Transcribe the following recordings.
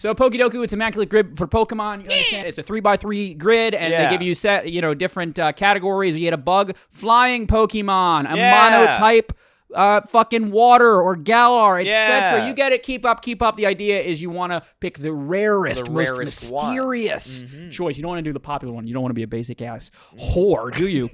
So Pokedoku, it's immaculate grid for Pokemon. You understand? It's a 3x3 grid, and they give you different categories. You get a bug, flying Pokemon, a monotype, fucking water or Galar, etc. You get it. Keep up. The idea is you want to pick the rarest, most mysterious choice. You don't want to do the popular one. You don't want to be a basic ass whore, do you?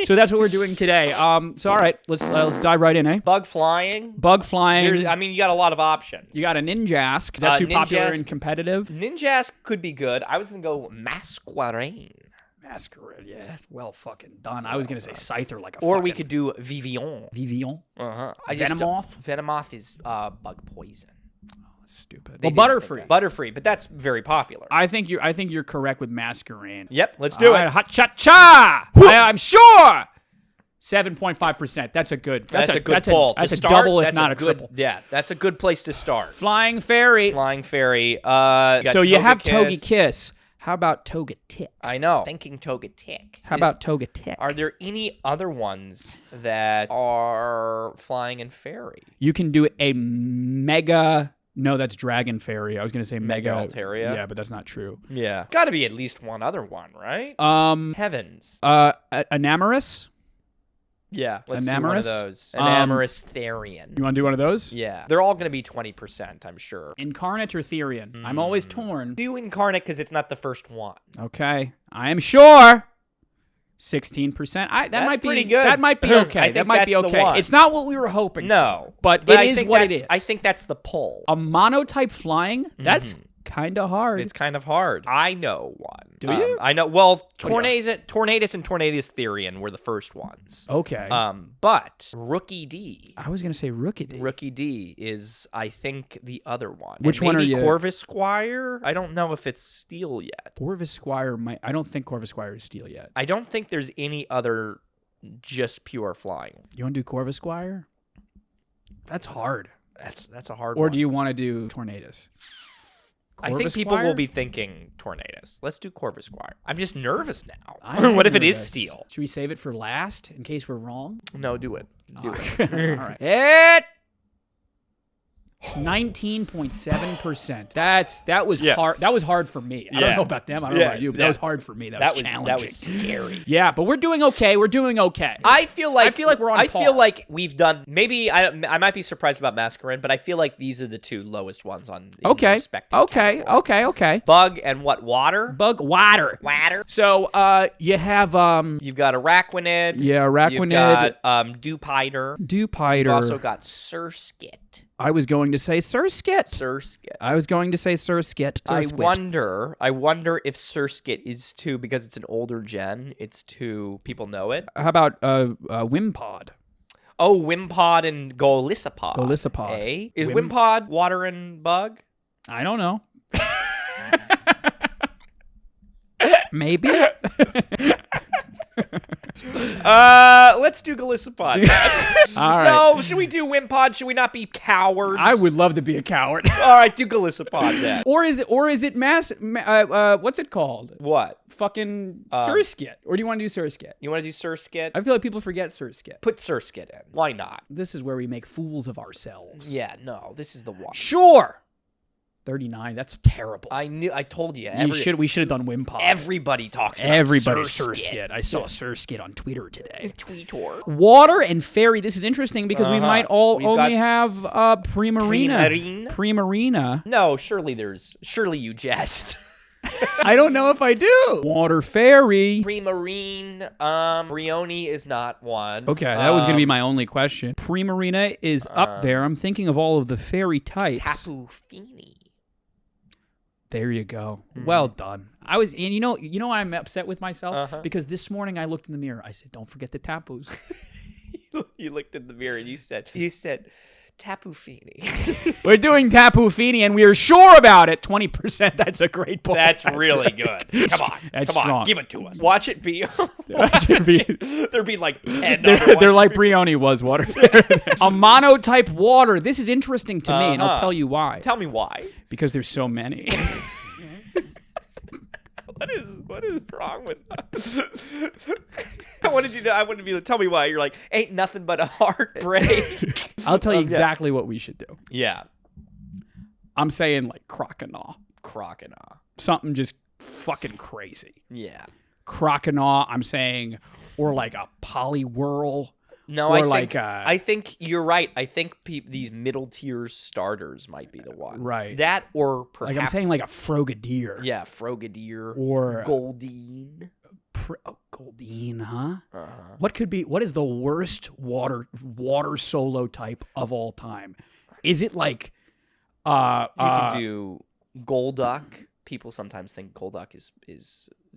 So that's what we're doing today. So all right, let's dive right in, eh? Bug flying. You got a lot of options. You got a Ninjask. Is that too popular and competitive? Ninjask could be good. I was gonna go Masquerain. Masquerade, yeah. Well fucking done. I was going to say Scyther like a Or we could do Vivillon. Vivillon? Uh-huh. Venomoth? Venomoth is bug poison. Oh, that's stupid. Well, Butterfree. Butterfree, but that's very popular. I think you're correct with Masquerain. Yep, let's do it. Ha-cha-cha! I'm sure! 7.5%. That's a good pull. That's a double, if not a triple. Yeah, that's a good place to start. Flying Fairy. So you have Togekiss. How about Togetic? I know. Thinking Togetic. How about Togetic? Are there any other ones that are flying and fairy? You can do a Mega... No, that's Dragon Fairy. I was going to say Mega Altaria. Yeah, but that's not true. Yeah. Got to be at least one other one, right? Heavens. Enamorous? Yeah, let's do one of those. Enamorous Therian. You want to do one of those? Yeah. They're all going to be 20%, I'm sure. Incarnate or Therian? I'm always torn. Do Incarnate because it's not the first one. Okay. I am sure. 16%. That might be pretty good. That might be okay. That might be okay. It's not what we were hoping. No. But it is what it is. I think that's the pull. A monotype flying? That's kind of hard. It's kind of hard. I know one. Do you? I know. Well, Tornadus and Tornadus Therian were the first ones. Okay. But Rookie D. I was going to say Rookie D. Rookie D is, I think, the other one. Which one are you? Corvus Squire? I don't know if it's Steel yet. Corvus Squire might... I don't think Corvus Squire is Steel yet. I don't think there's any other just pure flying. You want to do Corvus Squire? That's hard. That's a hard one. Or do you want to do Tornadus? I think people will be thinking Tornadus. Let's do Corvus Squire. I'm just nervous now. What if it is Steel? Should we save it for last in case we're wrong? No, do it. Do it. All right. 19.7%. That was hard. That was hard for me. I don't know about them. I don't know about you, but that was hard for me. That was challenging. That was scary. Yeah, but we're doing okay. I feel like we're on par. I feel like we've done. Maybe I might be surprised about Masquerain, but I feel like these are the two lowest ones on. Okay. Bug and what? Water. Bug water. So you have You've got Araquanid. Yeah, Araquanid. You've got Dewpider. You've also got Surskit. I was going to say Surskit. I was going to say Surskit. I wonder if Surskit is too, because it's an older gen, it's too, people know it. How about Wimpod? Oh, Wimpod and Golisopod. Golisopod. Is Wimpod water and bug? I don't know. Maybe. Let's do Golisopod. All right. No, should we do Wimpod? Should we not be cowards? I would love to be a coward. All right, do Golisopod then. Or is it what's it called? What? Fucking Surskit. Or do you want to do Surskit? You want to do Surskit? I feel like people forget Surskit. Put Surskit in. Why not? This is where we make fools of ourselves. Yeah, no, this is the one. Sure. 39. That's terrible. I told you. We should have done Wimpod. Everybody talks about Surskit. I saw Surskit on Twitter today. Tweetor. Water and Fairy. This is interesting because we might only have Primarina. No, surely you jest. I don't know if I do. Water Fairy. Primarine. Brioni is not one. Okay, that was going to be my only question. Primarina is up there. I'm thinking of all of the fairy types. Tapu Fini. There you go. Well done. You know I'm upset with myself because this morning I looked in the mirror. I said, "Don't forget the Tapus." You looked in the mirror and you said Tapu Fini. We're doing Tapu Fini and we are sure about it. 20%. That's a great point. That's really good. Come on, give it to us. Watch it be. There'd be like 10. They're like Brioni was water. A monotype water. This is interesting to me, and I'll tell you why. Tell me why. Because there's so many. What is wrong with that? I wanted to be like, tell me why. You're like, ain't nothing but a heartbreak. I'll tell you exactly what we should do. Yeah. I'm saying like Croconaw. Croconaw. Something just fucking crazy. Yeah. Croconaw, I'm saying, or like a Poliwhirl. No, I think you're right. I think these middle tier starters might be the one. Right. That or perhaps... Like I'm saying like a Frogadier. Yeah, Frogadier. Or... Goldeen. Goldeen, huh? Uh-huh. What is the worst water solo type of all time? Is it like... you can do Golduck. People sometimes think Golduck has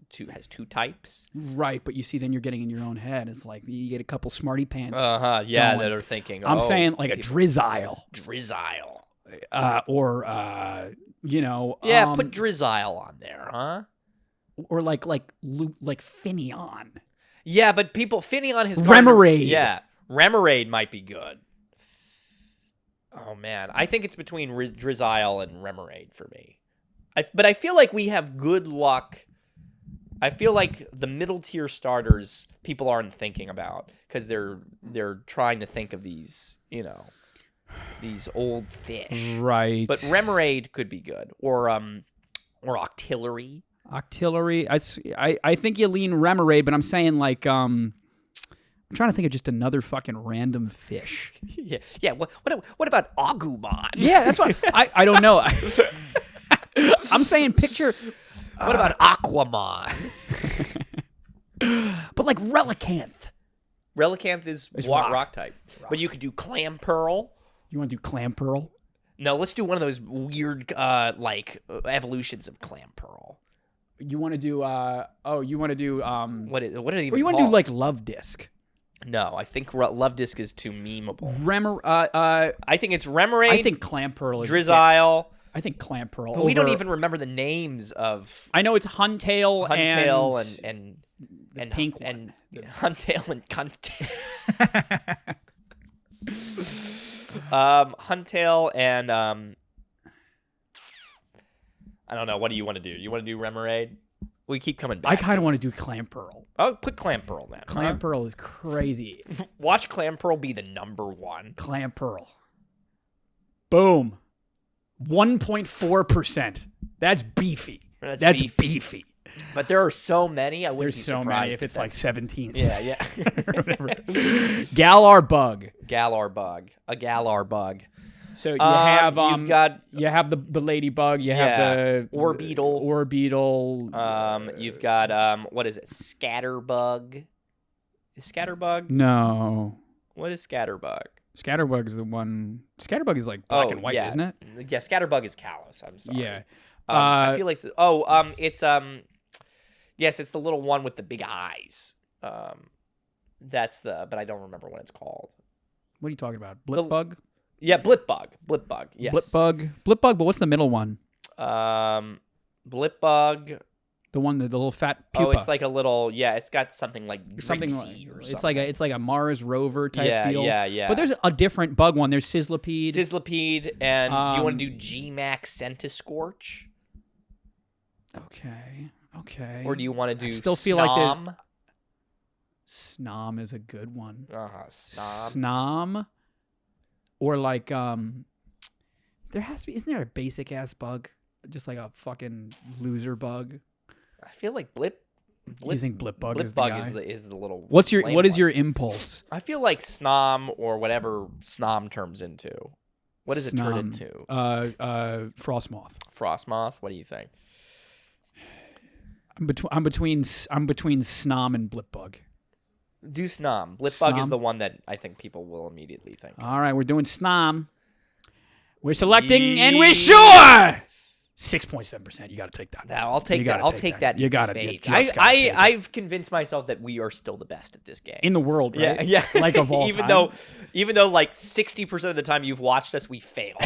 two types. Right, but you see, then you're getting in your own head. It's like you get a couple smarty pants. Yeah, going. that are thinking. I'm saying like a Drizzile. Or Yeah, put Drizzile on there, huh? Or like Finneon. Yeah, but Finneon has Remoraid. Yeah, Remoraid might be good. Oh man, I think it's between Drizzile and Remoraid for me. But I feel like we have good luck. I feel like the middle tier starters people aren't thinking about because they're trying to think of these, these old fish. Right. But Remoraid could be good, or Octillery. Octillery. I think you lean Remoraid, but I'm saying like I'm trying to think of just another fucking random fish. Yeah. What about Agumon? Yeah, that's what I don't know. I'm saying picture. What about Aquamon? But like Relicanth. Relicanth is rock type. But you could do Clamperl. You want to do Clamperl? No, let's do one of those weird evolutions of Clamperl. You want to do you want to do what are they even or you want to do like Love Disc? No, I think Love Disc is too memeable. I think it's Remoraid. I think Clamperl is Drizzile. I think Clamperl. But we don't even remember the names of. I know it's Huntail and the pink one. And Huntail and Cuntail. Huntail and I don't know. What do you want to do? You want to do Remoraid? We keep coming back. I kind of want to do Clamperl. Oh, put Clamperl then. Clamperl is crazy. Watch Clamperl be the number one. Clamperl. Boom. 1.4%. That's beefy. That's beefy. But there are so many. I wouldn't be surprised. There's so many if it's like 17th. Yeah. Galar Bug. A Galar Bug. So you have you have the ladybug. You have the Orbeetle. You've got what is it? Scatterbug. Is Scatterbug? No. What is Scatterbug? Scatterbug is the one. Scatterbug is like black and white, isn't it? Yeah, Scatterbug is callous. I'm sorry. Yeah. I feel like it's yes, it's the little one with the big eyes. But I don't remember what it's called. What are you talking about? Blipbug? Yeah, Blipbug. Yes. Blipbug, but what's the middle one? Blipbug. The one, the little fat pupa. Oh, it's like a little, it's got something like something Drixie or it's something. like a Mars rover type deal. Yeah. But there's a different bug one. There's Sizzlipede, and do you want to do G-Max Centiscorch? Okay. Or do you want to do still feel Snom? Like Snom is a good one. Snom. Or like there has to be, isn't there a basic ass bug? Just like a fucking loser bug. I feel like Blip. You think Blipbug is the guy? is the little. What is your impulse? I feel like Snom or whatever Snom turns into. What does it turn into? Frostmoth. Frostmoth. What do you think? I'm between Snom and Blipbug. Do Snom. Blipbug is the one that I think people will immediately think. All right, we're doing Snom. We're selecting, and we're sure. 6.7%. You got to take that. I'll take that. I'll take that. You got it. I've convinced myself that we are still the best at this game in the world. Right? Yeah. Like of all time. Even though like 60% of the time you've watched us, we fail.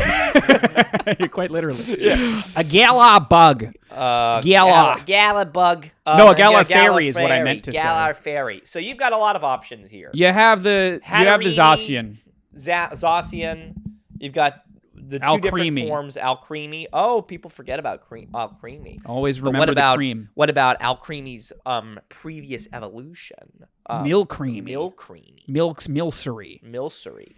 Quite literally. Yeah. A Galar bug. Galar bug. No, a Galar fairy is what I meant to say. Galar fairy. So you've got a lot of options here. You have the Zacian. Zacian. You've got the two different forms, Alcremie. Oh, people forget about Alcremie. Always remember the cream. What about Alcremie's previous evolution? Milcremie. Milcery.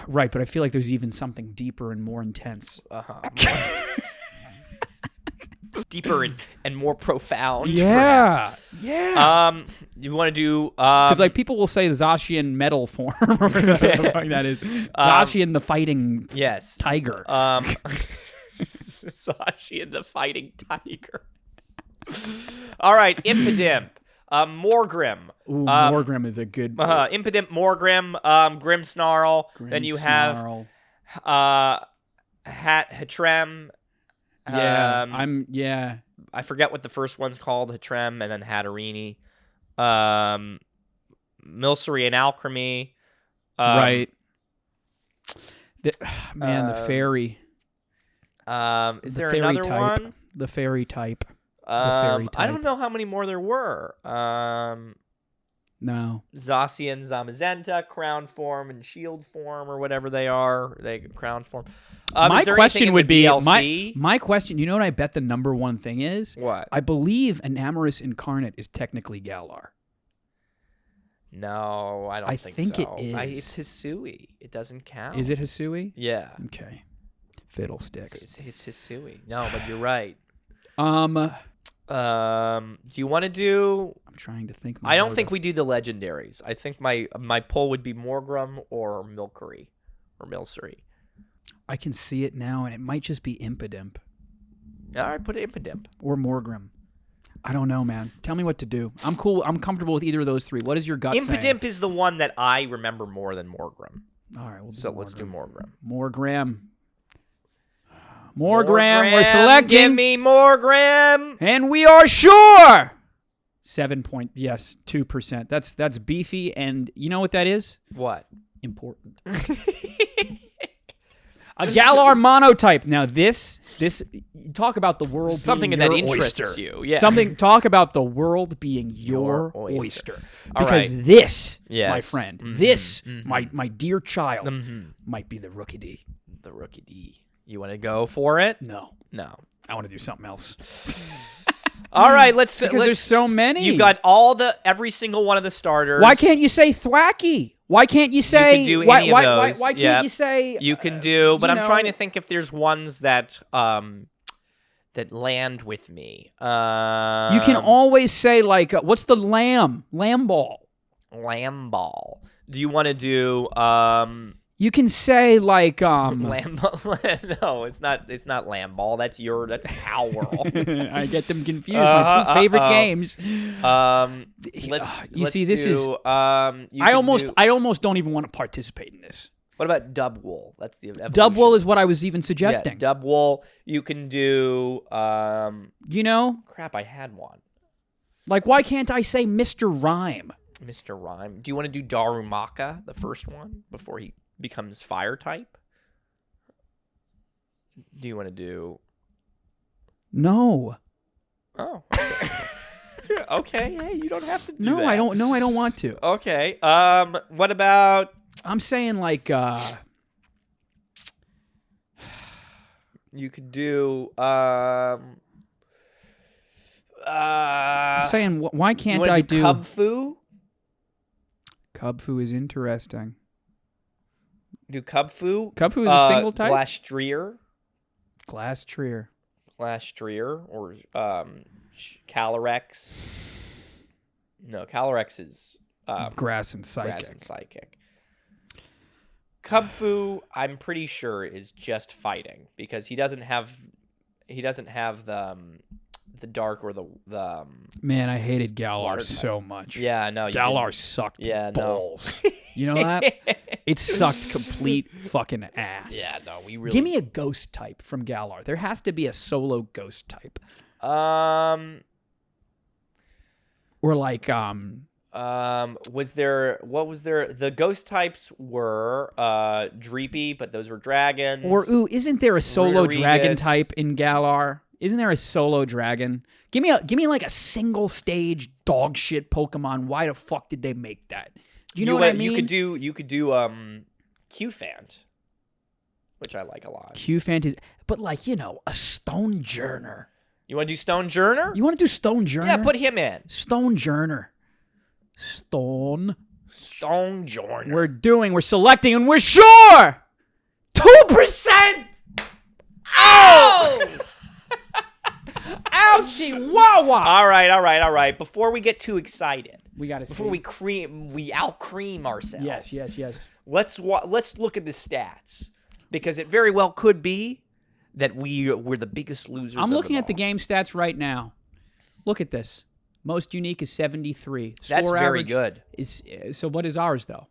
Right, but I feel like there's even something deeper and more intense. deeper and more profound. Yeah. Perhaps. Yeah. You want to do Because like people will say Zacian metal form or whatever the fuck that is. Zacian the fighting yes tiger. Zacian the fighting tiger. All right, Impidimp. Morgrim. Ooh, Morgrim is a good. Impidimp, Morgrim, Grimmsnarl. Then you have Hatrem. Yeah, I forget what the first one's called, Hatrem, and then Hatterini. Milcery and Alchemy. Right. The fairy. Is there another type. one? The fairy type. I don't know how many more there were. No. Zacian, Zamazenta, crown form, and shield form, or whatever they are. Crown form. My question would be DLC? my question. You know what I bet the number one thing is? What? I believe Enamorous Incarnate is technically Galar. No, I don't I think so. It is. It's Hisui. It doesn't count. Is it Hisui? Yeah. Okay. Fiddlesticks. It's Hisui. No, but you're right. Do you want to do? I'm trying to think. I don't think we do the legendaries. I think my poll would be Morgrim or Milcery or Milcery. I can see it now, and it might just be Impidimp. All right, put Impidimp or Morgrim. I don't know, man. Tell me what to do. I'm cool. I'm comfortable with either of those three. What is your gut saying? Impidimp is the one that I remember more than Morgrim. All right, let's do Morgrim. Morgrim, we're selecting. Give me Morgrim. And we are sure. 2%. That's beefy, and you know what that is? What? Important. A Galar monotype. Now this talk about the world something being that your interests oyster. you. Yeah. Talk about the world being your oyster. Because right. This, yes. my friend, my dear child, might be the Rookie D. The Rookie D. You want to go for it? No. I want to do something else. All right, let's. There's so many. You've got every single one of the starters. Why can't you say Thwacky? Why can't you say? You can do any of those. Why can't you say? You can do, but I'm trying to think if there's ones that land with me. You can always say like, what's the lamb? Lamb ball. Lamb ball. Do you want to do? You can say like lamb ball. No, it's not lamb ball. That's Cow World. I get them confused. My two favorite games. Let's see, this do, is. I almost don't even want to participate in this. What about Dubwool? That's the evolution. Dubwool is what I was even suggesting. Yeah, Dubwool. You can do. Crap, I had one. Like, why can't I say Mr. Rhyme? Mr. Rhyme. Do you want to do Darumaka, the first one, before he becomes fire type? Do you want to do? No. Oh. Okay. Okay. Hey, you don't have to do that. No, I don't. No, I don't want to. Okay. What about? I'm saying like. You could do. I'm saying why can't I do Cubfu? Cubfu is interesting. Do Cubfu? Cubfu is a single type? Glastrier. Glastrier or Calyrex. No, Calyrex is Grass and Psychic. Cubfu, I'm pretty sure, is just fighting because he doesn't have the dark or the Man, I hated Galar so much. Yeah, no, Galar sucked balls. No. You know that? It sucked complete fucking ass. Yeah, no, we really. Give me a ghost type from Galar. There has to be a solo ghost type. Or like was there? What was there? The ghost types were Dreepy, but those were dragons. Or isn't there a solo Rodriguez. Dragon type in Galar? Isn't there a solo dragon? Give me like a single stage dog shit Pokemon. Why the fuck did they make that? Do you know what I mean? You could do Qfant, which I like a lot. Qfant is, but like a Stonejourner. You want to do Stonejourner? You want to do Stonejourner? Yeah, put him in. Stonejourner. Stonejourner. We're selecting, and we're sure 2%. Oh! Ouchie, wawa. All right. Before we get too excited, We gotta before we out cream ourselves. Yes. Let's look at the stats, because it very well could be that we're the biggest losers. I'm looking at the all. game stats right now. Look at this. Most unique is 73. That's Score very average good. So what is ours though?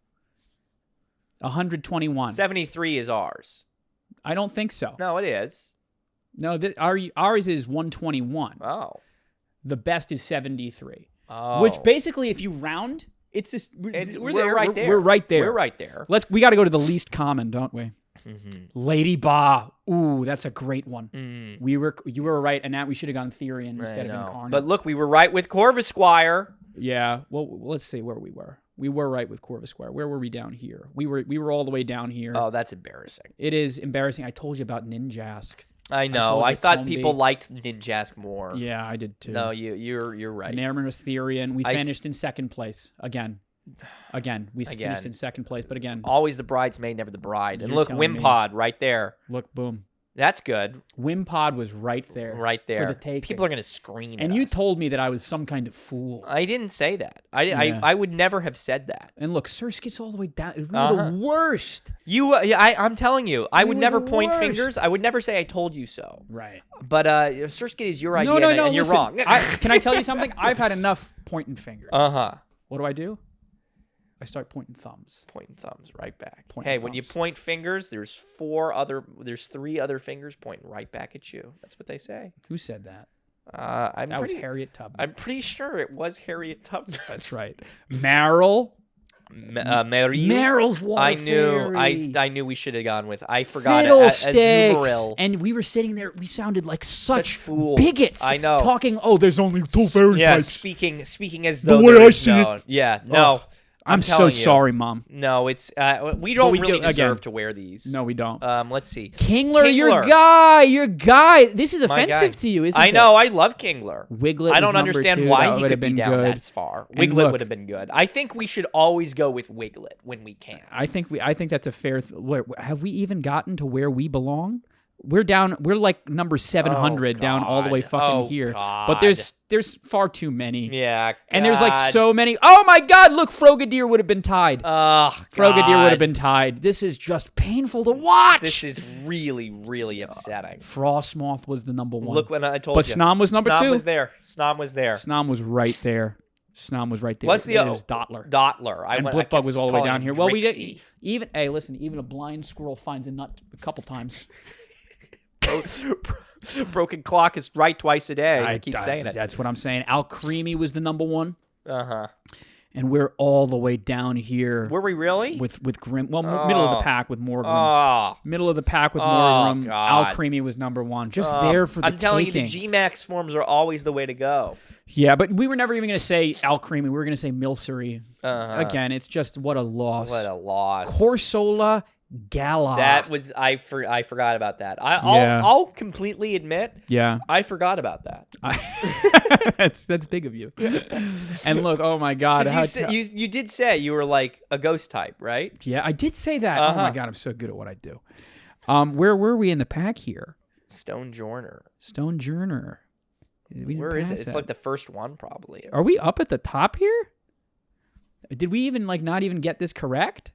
121. 73 is ours. I don't think so. No, it is. No, ours is 121. Oh. The best is 73. Oh. Which basically, if you round, it's just we're right there. We're right there. We're right there. We got to go to the least common, don't we? Mm-hmm. Lady Ba. Ooh, that's a great one. You were right, and now we should have gone Therian instead of Incarnate. But look, we were right with Corvusquire. Yeah. Well, let's see where we were. We were right with Corvusquire. Where were we down here? We were all the way down here. Oh, that's embarrassing. It is embarrassing. I told you about Ninjask. I know. I thought people liked Ninjask more. Yeah, I did too. No, you're right. Nairman was Therian. We finished in second place again. We finished in second place, but again, always the bridesmaid, never the bride. And You're look, telling Wimpod right there. Look, boom. That's good. Wimpod was right there. Right there. For the taking. People are going to scream And at you us. told me that I was some kind of fool. I didn't say that. I would never have said that. And look, Sirsk gets all the way down. We were the worst. I'm telling you, I would were never the point worst. fingers. I would never say I told you so. Right. But Surskit is your idea, No, and you're listen, wrong. Can I tell you something? I've had enough pointing fingers. Uh-huh. What do? I start pointing thumbs. Pointing thumbs right back. Pointing when you thumbs. point fingers, there's 3 other fingers pointing right back at you. That's what they say. Who said that? That was Harriet Tubman. I'm pretty sure it was Harriet Tubman. That's right. Meryl. Mary. Meryl's water I knew. fairy. I knew we should have gone with. I forgot. Fiddlesticks. Azumarill. And we were sitting there. We sounded like such fools. bigots. I know. Talking. Oh, there's only 2 fairy Yeah, types. speaking as though way there I is see no. it. Yeah. No. I'm so telling you. sorry, Mom. No, it's we don't we really do- deserve again. to wear these. No, we don't. Let's see. Kingler, your guy. This is My guy. offensive to you, isn't it? I know. I love Kingler. Wiglet. I was don't number understand 2. why That he would could have be been down good. that far. And Wiglet look- would have been good. I think we should always go with Wiglet when we can. I think that's a fair. Have we even gotten to where we belong? We're down. We're like number 700 down all the way fucking here. But there's far too many. Yeah. And there's like so many. Oh my God! Look, Frogadier would have been tied. Frogadier would have been tied. This is just painful to watch. This is really, really upsetting. Frostmoth was the number 1. Look when I told But you. Snom was number 2. Snom was there. Snom was there. Snom was right there. What's the It was Dottler. Dottler. And Blipbug was all the way down here. Well, we did even. Hey, listen. Even a blind squirrel finds a nut a couple times. Broken clock is right twice a day. I keep saying it. That's what I'm saying. Al Creamy was the number 1. Uh-huh. And we're all the way down here. Were we really? With Grim. Well, middle of the pack with Morgrim. Oh. Middle of the pack with Morgrim. God. Al Creamy was number 1. Just there for the I'm telling taking. you, the G-Max forms are always the way to go. Yeah, but we were never even going to say Al Creamy. We were going to say Milcery. Again, it's just what a loss. What a loss. Corsola Gala. That was I forgot about that. I'll completely admit. Yeah. I forgot about that. That's big of you. And look, oh my God. You did say you were like a ghost type, right? Yeah, I did say that. Oh my God, I'm so good at what I do. Where were we in the pack here? Stone Journer. Where is it? It's like the first one, probably. Are we up at the top here? Did we even not even get this correct?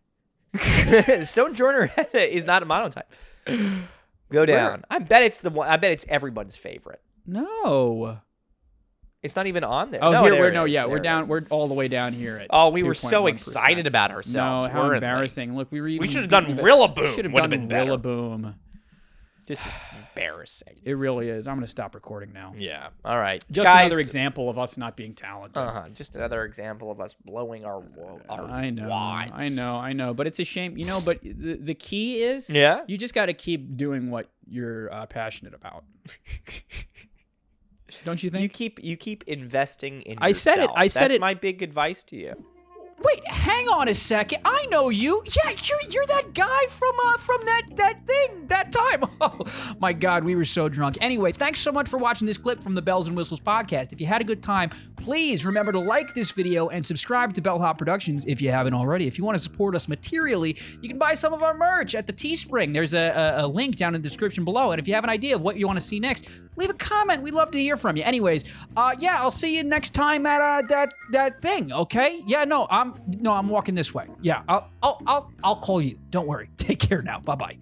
Stone Journer is not a monotype. Go down. I bet it's the one. I bet it's everyone's favorite. No. It's not even on there. Oh, no, here we're we're down. We're all the way down here. We were so excited about ourselves. No, how embarrassing! Look, we should have done Rillaboom. Should have done done Rillaboom. This is embarrassing. It really is. I'm going to stop recording now. Yeah. All right. Just Guys, another example of us not being talented. Just another example of us blowing our I know. wads. I know. But it's a shame, But the key is, you just got to keep doing what you're passionate about. Don't you think? You keep investing in yourself. I said it. That's my big advice to you. Wait, hang on a second. I know you. Yeah, you're that guy from that thing that time. Oh my God, we were so drunk. Anyway, thanks so much for watching this clip from the Bells and Whistles podcast. If you had a good time, Please remember to like this video and subscribe to Bellhop Productions if you haven't already. If you want to support us materially, you can buy some of our merch at the Teespring. There's a link down in the description below. And if you have an idea of what you want to see next, leave a comment. We'd love to hear from you. Anyways, yeah, I'll see you next time at that thing. Okay? Yeah, no, I'm walking this way. Yeah, I'll call you. Don't worry. Take care now. Bye-bye.